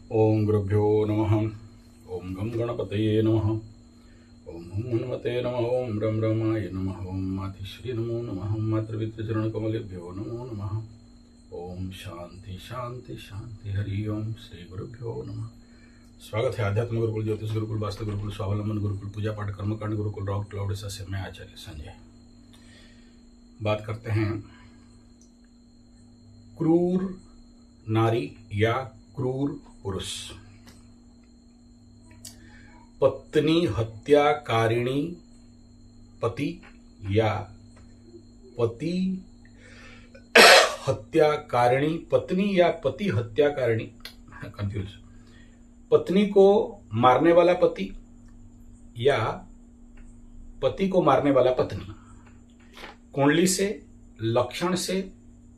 ओम गुरुभ्यो नमः। ओम गं गणपतये नमः। ओम हुं हनुमते नमः। ओम रं रमाय नमः। ओम मातृश्री नमो नमः। ओम मातृपितृचरणकमलेभ्यो नमो नमः। ओम शांति शांति शांति। हरि ओम। श्री गुरुभ्यो नमः। स्वागत है आध्यात्म गुरुकुल, ज्योतिष गुरुकुल, वास्तु गुरुकुल, स्वावलंबन गुरुकुल, पूजा पाठ कर्मकांड गुरुकुल, रॉक क्लाउड से मैं आचार्य संजय। बात करते हैं क्रूर नारी या क्रूर पुरुष। पत्नी हत्याकारिणी पति या पति हत्याकारिणी पत्नी या पति हत्याकारिणी, कंफ्यूज। पत्नी को मारने वाला पति या पति को मारने वाला पत्नी। कुंडली से, लक्षण से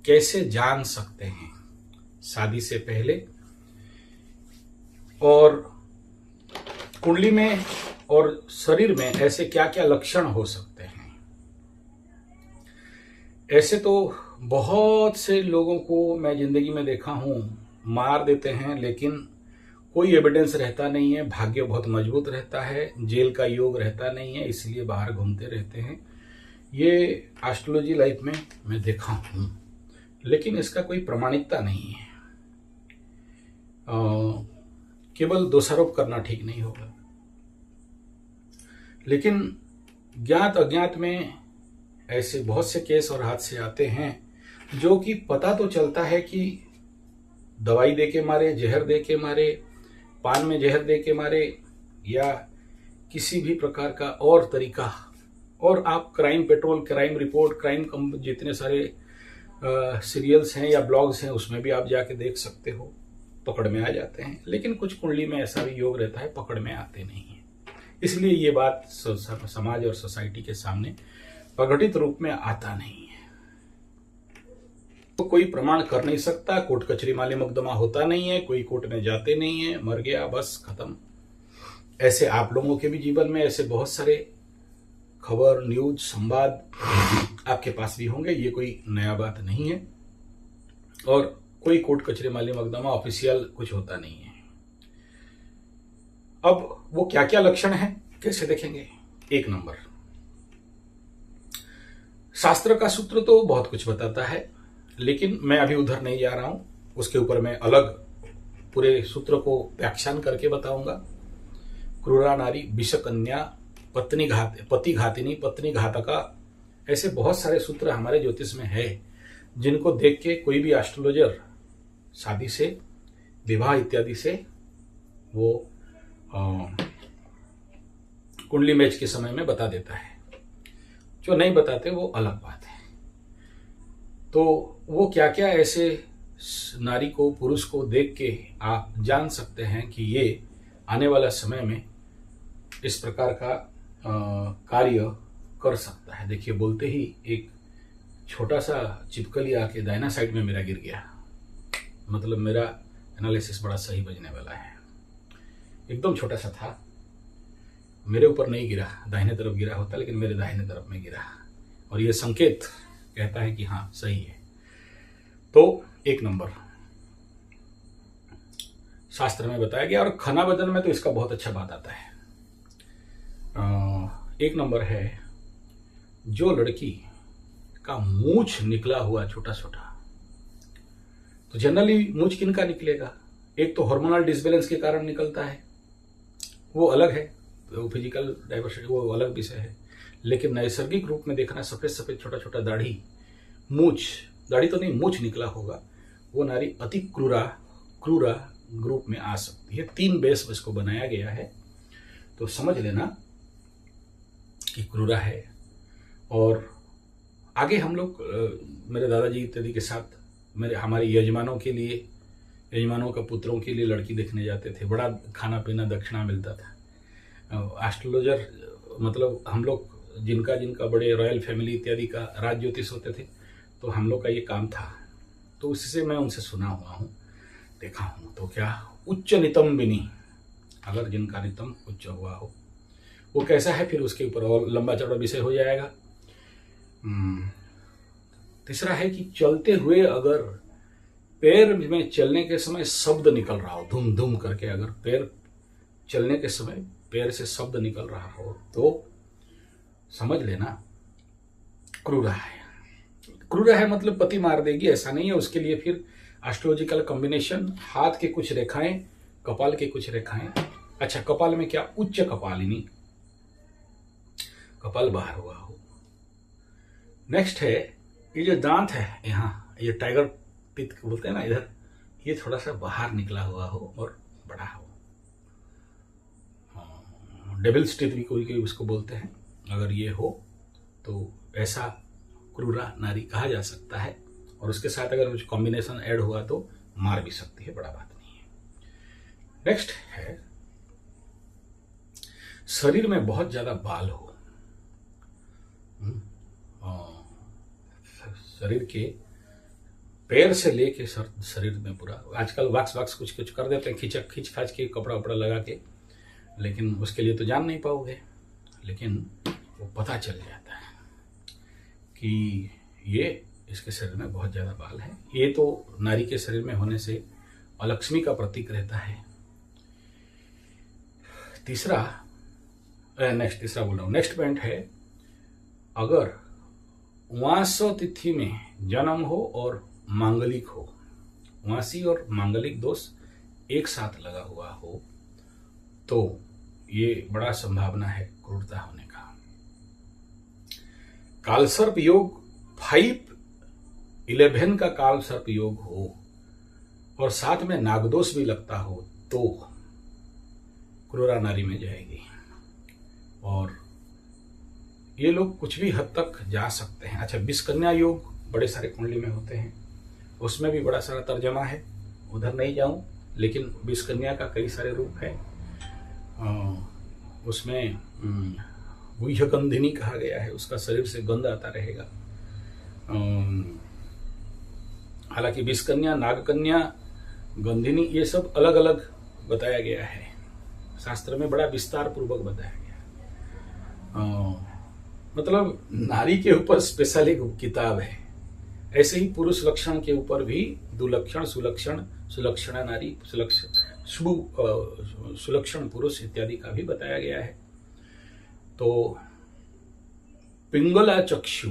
कैसे जान सकते हैं शादी से पहले, और कुंडली में और शरीर में ऐसे क्या क्या लक्षण हो सकते हैं। ऐसे तो बहुत से लोगों को मैं जिंदगी में देखा हूं, मार देते हैं लेकिन कोई एविडेंस रहता नहीं है, भाग्य बहुत मजबूत रहता है, जेल का योग रहता नहीं है, इसलिए बाहर घूमते रहते हैं। ये एस्ट्रोलॉजी लाइफ में मैं देखा हूं, लेकिन इसका कोई प्रमाणिकता नहीं है। केवल दोषारोप करना ठीक नहीं होगा। लेकिन ज्ञात अज्ञात में ऐसे बहुत से केस और हादसे आते हैं जो कि पता तो चलता है कि दवाई दे के मारे, जहर दे के मारे, पान में जहर दे के मारे, या किसी भी प्रकार का और तरीका। और आप crime petrol, crime report, crime जितने सारे सीरियल्स हैं या ब्लॉग्स हैं उसमें भी आप जाके देख सकते हो, पकड़ में आ जाते हैं। लेकिन कुछ कुंडली में ऐसा भी योग रहता है, पकड़ में आते नहीं है। इसलिए ये बात समाज और सोसाइटी के सामने प्रकटित रूप में आता नहीं है। तो कोई प्रमाण कर नहीं सकता, कोर्ट कचहरी माले मुकदमा होता नहीं है, कोई कोर्ट में जाते नहीं है, मर गया बस खत्म। ऐसे आप लोगों के भी जीवन में ऐसे बहुत सारे खबर, न्यूज, संवाद आपके पास भी होंगे। ये कोई नया बात नहीं है और कोई कोर्ट कचहरी माली मुकदमा ऑफिशियल कुछ होता नहीं है। अब वो क्या क्या लक्षण है कैसे देखेंगे। एक नंबर, शास्त्र का सूत्र तो बहुत कुछ बताता है, लेकिन मैं अभी उधर नहीं जा रहा हूं। उसके ऊपर मैं अलग पूरे सूत्र को व्याख्यान करके बताऊंगा। क्रूरा नारी, विषकन्या, पति घातिनी, पत्नी घातका, ऐसे बहुत सारे सूत्र हमारे ज्योतिष में है जिनको देख के कोई भी एस्ट्रोलॉजर शादी से, विवाह इत्यादि से वो कुंडली मैच के समय में बता देता है। जो नहीं बताते वो अलग बात है। तो वो क्या क्या ऐसे नारी को, पुरुष को देख के आप जान सकते हैं कि ये आने वाला समय में इस प्रकार का कार्य कर सकता है। देखिए, बोलते ही एक छोटा सा चिपकली आके दाहिना साइड में मेरा गिर गया। मतलब मेरा एनालिसिस बड़ा सही बजने वाला है। एकदम छोटा सा था, मेरे ऊपर नहीं गिरा, दाहिने तरफ गिरा होता, लेकिन मेरे दाहिने तरफ में गिरा, और ये संकेत कहता है कि हाँ सही है। तो एक नंबर शास्त्र में बताया गया, और खना बदन में तो इसका बहुत अच्छा बात आता है। एक नंबर है, जो लड़की का मूंछ निकला हुआ छोटा छोटा, तो जनरली मूंछ किनका निकलेगा? एक तो हार्मोनल डिसबैलेंस के कारण निकलता है, वो अलग है, वो फिजिकल डाइवर्सिटी वो अलग विषय है। लेकिन नैसर्गिक रूप में देखना, सफेद सफेद छोटा छोटा दाढ़ी, मूंछ, दाढ़ी तो नहीं मूंछ निकला होगा, वो नारी अति क्रूरा ग्रुप में आ सकती है। 3 बेस इसको बनाया गया है, तो समझ लेना कि क्रूरा है। और आगे हम लोग मेरे दादाजी इत्यादि के साथ हमारे यजमानों के लिए, यजमानों का पुत्रों के लिए लड़की देखने जाते थे। बड़ा खाना पीना दक्षिणा मिलता था। एस्ट्रोलॉजर मतलब हम लोग जिनका बड़े रॉयल फैमिली इत्यादि का राज ज्योतिष होते थे, तो हम लोग का ये काम था। तो उससे मैं उनसे सुना हुआ हूँ, देखा हूँ। तो क्या उच्च नितम बिनी, अगर जिनका नितम उच्च हुआ हो, वो कैसा है, फिर उसके ऊपर और लंबा चौड़ा विषय हो जाएगा। तीसरा है कि चलते हुए अगर पैर में चलने के समय शब्द निकल रहा हो, धूम धूम करके, अगर पैर चलने के समय पैर से शब्द निकल रहा हो तो समझ लेना क्रूरा है। क्रूरा है मतलब पति मार देगी ऐसा नहीं है। उसके लिए फिर एस्ट्रोलॉजिकल कॉम्बिनेशन, हाथ के कुछ रेखाएं, कपाल के कुछ रेखाएं। अच्छा, कपाल में क्या, उच्च कपालिनी, कपाल बाहर हुआ हो। नेक्स्ट है ये जो दांत है यहाँ, ये टाइगर टीथ बोलते हैं ना इधर, ये थोड़ा सा बाहर निकला हुआ हो और बड़ा हो। डेविल्स टीथ भी कोई कोई उसको बोलते हैं। अगर ये हो तो ऐसा क्रूरा नारी कहा जा सकता है। और उसके साथ अगर कुछ कॉम्बिनेशन ऐड हुआ तो मार भी सकती है, बड़ा बात नहीं है। नेक्स्ट है शरीर में बहुत ज्यादा बाल हो, शरीर के पैर से लेके शरीर में पूरा। आजकल वैक्स कुछ कुछ कर देते हैं, खींच खाच के कपड़ा उपड़ा लगा के, लेकिन उसके लिए तो जान नहीं पाओगे, लेकिन वो पता चल जाता है कि ये इसके शरीर में बहुत ज्यादा बाल है। ये तो नारी के शरीर में होने से अलक्ष्मी का प्रतीक रहता है। तीसरा बोल रहा हूं, नेक्स्ट पॉइंट है, अगर उमास तिथि में जन्म हो और मांगलिक हो, उमासी और मांगलिक दोष एक साथ लगा हुआ हो तो ये बड़ा संभावना है क्रूरता होने का। कालसर्प योग 5-11 का कालसर्प योग हो और साथ में नागदोष भी लगता हो तो क्रूरा नारी में जाएगी। और ये लोग कुछ भी हद तक जा सकते हैं। अच्छा, विषकन्या योग बड़े सारे कुंडली में होते हैं, उसमें भी बड़ा सारा तर्जमा है, उधर नहीं जाऊं, लेकिन विषकन्या का कई सारे रूप है। उसमें गुह्यगंधिनी कहा गया है, उसका शरीर से गंध आता रहेगा। हालांकि विषकन्या, नागकन्या, गंधिनी ये सब अलग अलग बताया गया है, शास्त्र में बड़ा विस्तार पूर्वक बताया गया है। मतलब नारी के ऊपर स्पेशल एक किताब है। ऐसे ही पुरुष लक्षण के ऊपर भी दुलक्षण, सुलक्षण, सुलक्षणा नारी, सुलक्षण पुरुष इत्यादि का भी बताया गया है। तो पिंगला चक्षु,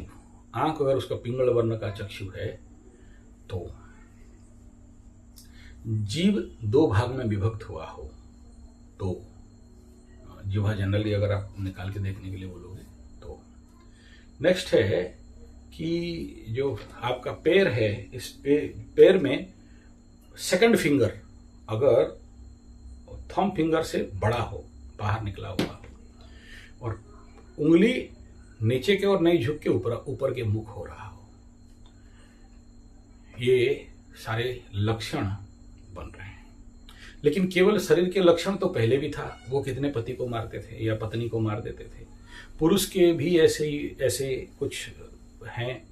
आंख अगर उसका पिंगल वर्ण का चक्षु है तो जीव 2 भाग में विभक्त हुआ हो तो, जिह्वा जनरली अगर आप निकाल के देखने के लिए बोलोगे तो। नेक्स्ट है कि जो आपका पैर है, इस पैर में सेकंड फिंगर अगर थंब फिंगर से बड़ा हो, बाहर निकला हुआ हो, और उंगली नीचे के और नहीं झुक के ऊपर के मुख हो रहा हो, ये सारे लक्षण बन रहे हैं। लेकिन केवल शरीर के लक्षण तो पहले भी था। वो कितने पति को मारते थे या पत्नी को मार देते थे। पुरुष के भी ऐसे कुछ हैं।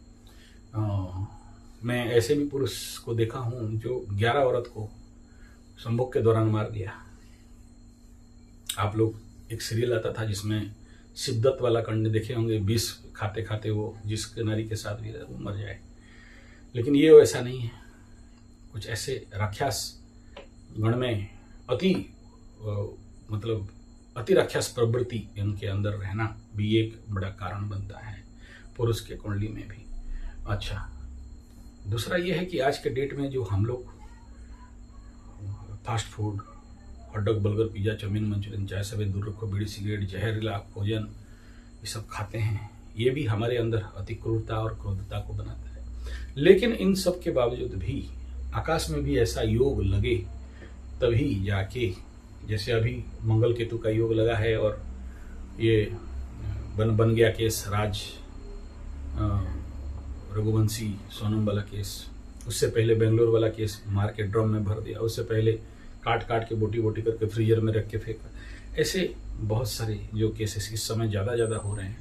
मैं ऐसे भी पुरुष को देखा हूं जो 11 औरत को संभोग के दौरान मार दिया। आप लोग एक सीरियल आता था जिसमें शिद्दत वाला कंड देखे होंगे, विष खाते खाते वो जिस नारी के साथ भी वो मर जाए। लेकिन ये वैसा नहीं है। कुछ ऐसे राक्षस गण में अति राक्षस प्रवृत्ति इनके अंदर रहना भी एक बड़ा कारण बनता है, पुरुष के कुंडली में भी। अच्छा, दूसरा ये है कि आज के डेट में जो हम लोग fast food, hotdog, burger, pizza, chowmein, Manchurian, चाय सवेद, दूर रखो, बीड़ी, सिगरेट, जहरीला भोजन, ये सब खाते हैं, ये भी हमारे अंदर अति क्रूरता और क्रोधता को बनाता है। लेकिन इन सब के बावजूद भी आकाश में भी ऐसा योग लगे तभी जाके, जैसे अभी मंगल केतु का योग लगा है और ये बन गया केस राज रघुवंशी सोनम वाला केस, उससे पहले बेंगलोर वाला केस मार के ड्रम में भर दिया, उससे पहले काट करके बोटी करके फ्रीजर में रख के फेंका। ऐसे बहुत सारे जो केसेस इस समय ज़्यादा हो रहे हैं,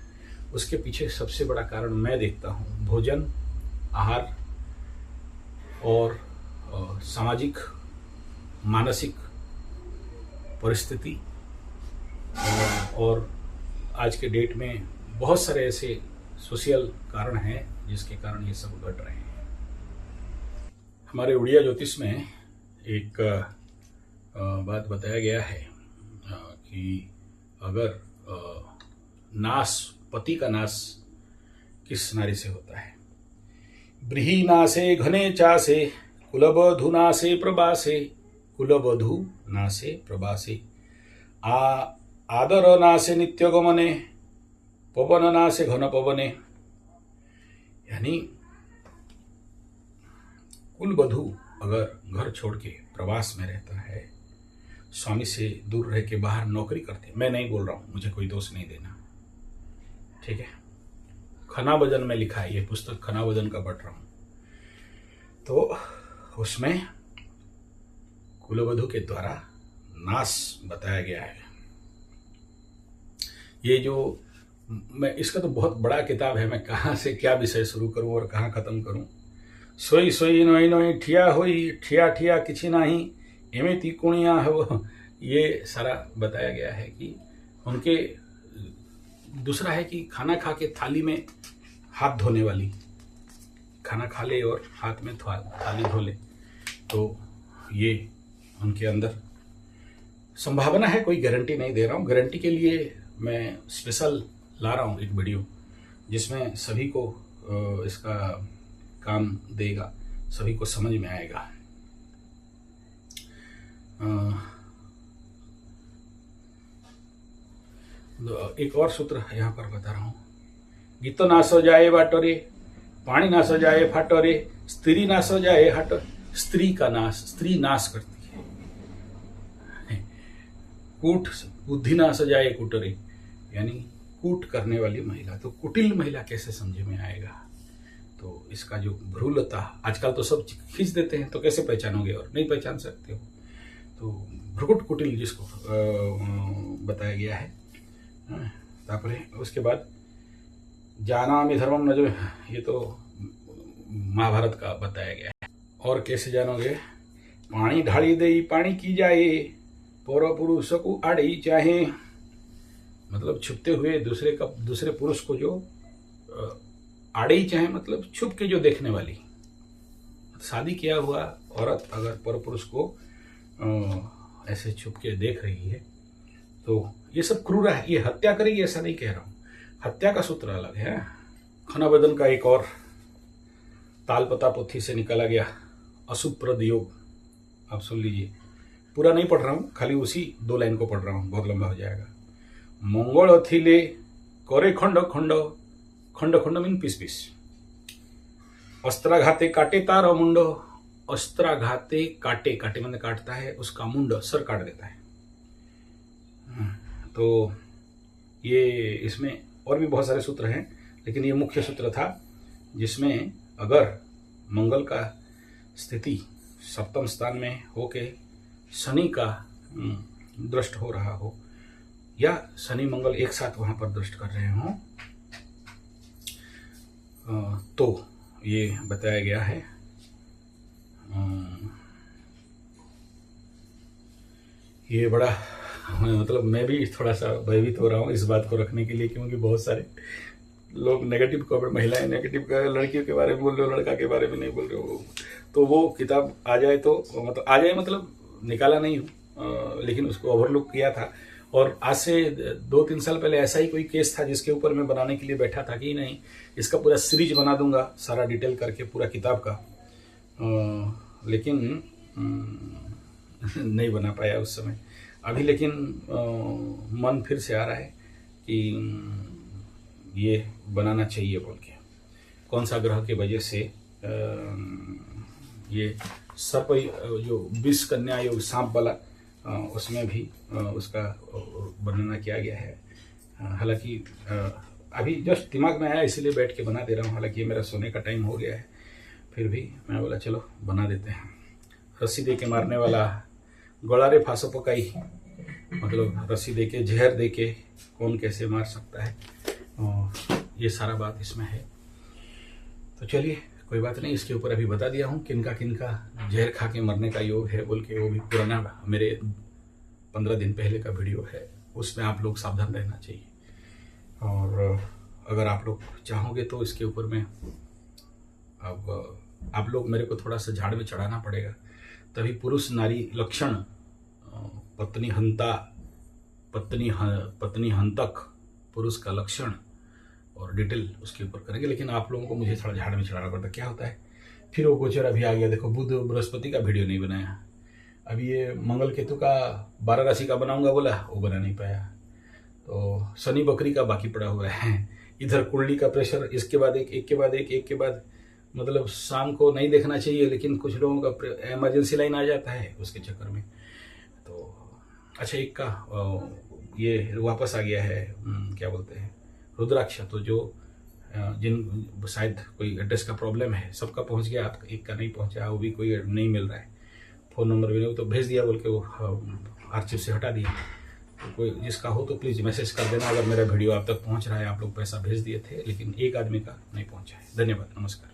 उसके पीछे सबसे बड़ा कारण मैं देखता हूँ भोजन, आहार और सामाजिक मानसिक परिस्थिति। और आज के डेट में बहुत सारे ऐसे सोशल कारण हैं जिसके कारण ये सब घट रहे हैं। हमारे उड़िया ज्योतिष में एक बात बताया गया है कि अगर नाश, पति का नाश किस नारी से होता है। ब्रीहि नासे घने चासे कुलबधु नासे प्रभासे, कुलबधु नासे प्रभासे, आदर नासे नित्य गमने, पवन नासे घन पवने। यानी कुलबधु अगर घर छोड़ के प्रवास में रहता है, स्वामी से दूर रह के बाहर नौकरी करते, मैं नहीं बोल रहा हूं, मुझे कोई दोष नहीं देना, ठीक है। खना वजन में लिखा है, ये पुस्तक खना वजन का पढ़ रहा हूं, तो उसमें कुलवधु के द्वारा नाश बताया गया है। ये जो मैं, इसका तो बहुत बड़ा किताब है, मैं कहाँ से क्या विषय शुरू करूं और कहाँ खत्म करूं। सोई सोई नोई नोई ठिया होई, ठिया ठिया किछि नाही, एमेती कुणिया हो, ये सारा बताया गया है कि उनके। दूसरा है कि खाना खा के थाली में हाथ धोने वाली, खाना खा ले और हाथ में थाली धो ले, तो ये उनके अंदर संभावना है। कोई गारंटी नहीं दे रहा हूँ, गारंटी के लिए मैं स्पेशल ला रहा हूँ एक वीडियो जिसमें सभी को इसका काम देगा, सभी को समझ में आएगा। एक और सूत्र यहाँ पर बता रहा हूँ। गीत ना सो जाए बाटोरे, पानी ना सो जाए फाटोरे, स्त्री ना सो जाए हट। स्त्री का नाश, स्त्री नाश करती है। कूट बुद्धि ना सो जाए कुटरे, यानी कूट करने वाली महिला। तो कुटिल महिला कैसे समझ में आएगा। तो इसका जो भ्रूलता, आजकल तो सब खींच देते हैं, तो कैसे पहचानोगे, और नहीं पहचान सकते हो। तो भ्रुकुट कुटिल जिसको बताया गया है। तापरे उसके बाद जानामि धर्मम न, जो ये तो महाभारत का बताया गया है। और कैसे जानोगे, पानी ढाली दे पानी की जाए, पर पुरुष को आड़े चाहे। मतलब छुपते हुए दूसरे पुरुष को जो आड़े ही चाहे, मतलब छुप के जो देखने वाली। शादी किया हुआ औरत अगर पर पुरुष को ऐसे छुप के देख रही है, तो ये सब क्रूर है। ये हत्या करेगी ऐसा नहीं कह रहा हूं, हत्या का सूत्र अलग है। खना बदन का एक और तालपता पोथी से निकाला गया अशुभप्रद योग, आप सुन लीजिए। पूरा नहीं पढ़ रहा हूं, खाली उसी 2 लाइन को पढ़ रहा हूं, बहुत लंबा हो जाएगा। मंगल थिले करे खंड खंड, खंड खंड मीन पीस पीस। अस्त्राघाते काटे तार मुंड, अस्त्राघाते काटे, काटे मैंने काटता है, उसका मुंड सर काट देता है। तो ये इसमें और भी बहुत सारे सूत्र हैं, लेकिन ये मुख्य सूत्र था जिसमें अगर मंगल का स्थिति सप्तम स्थान में होके शनि का दृष्ट हो रहा हो, या शनि मंगल एक साथ वहां पर दृष्ट कर रहे हों, तो ये बताया गया है। ये बड़ा, मतलब मैं भी थोड़ा सा भयभीत हो रहा हूँ इस बात को रखने के लिए, क्योंकि बहुत सारे लोग नेगेटिव कमेंट, महिलाएं नेगेटिव, लड़कियों के बारे में बोल रहे हो, लड़का के बारे में नहीं बोल रहे हो। तो वो किताब आ जाए तो, मतलब आ जाए मतलब निकाला नहीं हूँ, लेकिन उसको ओवरलुक किया था। और आज से 2-3 साल पहले ऐसा ही कोई केस था जिसके ऊपर मैं बनाने के लिए बैठा था कि नहीं इसका पूरा सीरीज बना दूंगा, सारा डिटेल करके पूरा किताब का, लेकिन नहीं बना पाया उस समय। अभी लेकिन मन फिर से आ रहा है कि ये बनाना चाहिए बोल के। कौन सा ग्रह की वजह से ये सर्प जो 20 कन्या योग सांप वाला, उसमें भी उसका वर्णना किया गया है। हालांकि अभी जस्ट दिमाग में आया इसलिए बैठ के बना दे रहा हूँ। हालांकि ये मेरा सोने का टाइम हो गया है, फिर भी मैं बोला चलो बना देते हैं। रस्सी दे के मारने वाला गोलारे फांसो पकाई, मतलब रस्सी दे के, जहर दे के कौन कैसे मार सकता है, ये सारा बात इसमें है। तो चलिए कोई बात नहीं, इसके ऊपर अभी बता दिया हूँ किनका किनका जहर खा के मरने का योग है बोल के। वो भी पुराना मेरे 15 दिन पहले का वीडियो है, उसमें आप लोग सावधान रहना चाहिए। और अगर आप लोग चाहोगे तो इसके ऊपर मैं अब आप लोग मेरे को थोड़ा सा झाड़ में चढ़ाना पड़ेगा, तभी पुरुष नारी लक्षण, पत्नी हंता, पत्नी हंतक, पुरुष का लक्षण और डिटेल उसके ऊपर करेंगे। लेकिन आप लोगों को मुझे थोड़ा झाड़ में चढ़ाना पड़ता। क्या होता है, फिर वो गोचर अभी आ गया। देखो, बुध बृहस्पति का वीडियो नहीं बनाया, अभी ये मंगल केतु का 12 राशि का बनाऊंगा बोला, वो बना नहीं पाया। तो शनि बकरी का बाकी पड़ा हुआ है। इधर कुंडली का प्रेशर, इसके बाद एक के बाद एक के बाद, मतलब शाम को नहीं देखना चाहिए, लेकिन कुछ लोगों का इमरजेंसी लाइन आ जाता है उसके चक्कर में। तो अच्छा, एक का ये वापस आ गया है, क्या बोलते हैं, रुद्राक्ष। तो जो जिन शायद कोई एड्रेस का प्रॉब्लम है, सबका पहुंच गया, आप एक का नहीं पहुंचा, वो भी कोई नहीं मिल रहा है, फ़ोन नंबर भी नहीं, तो भेज दिया बोल के वो आर्चिव से हटा दिया। तो कोई जिसका हो तो प्लीज़ मैसेज कर देना, अगर मेरा वीडियो आप तक पहुंच रहा है। आप लोग पैसा भेज दिए थे, लेकिन एक आदमी का नहीं पहुंचा है। धन्यवाद, नमस्कार।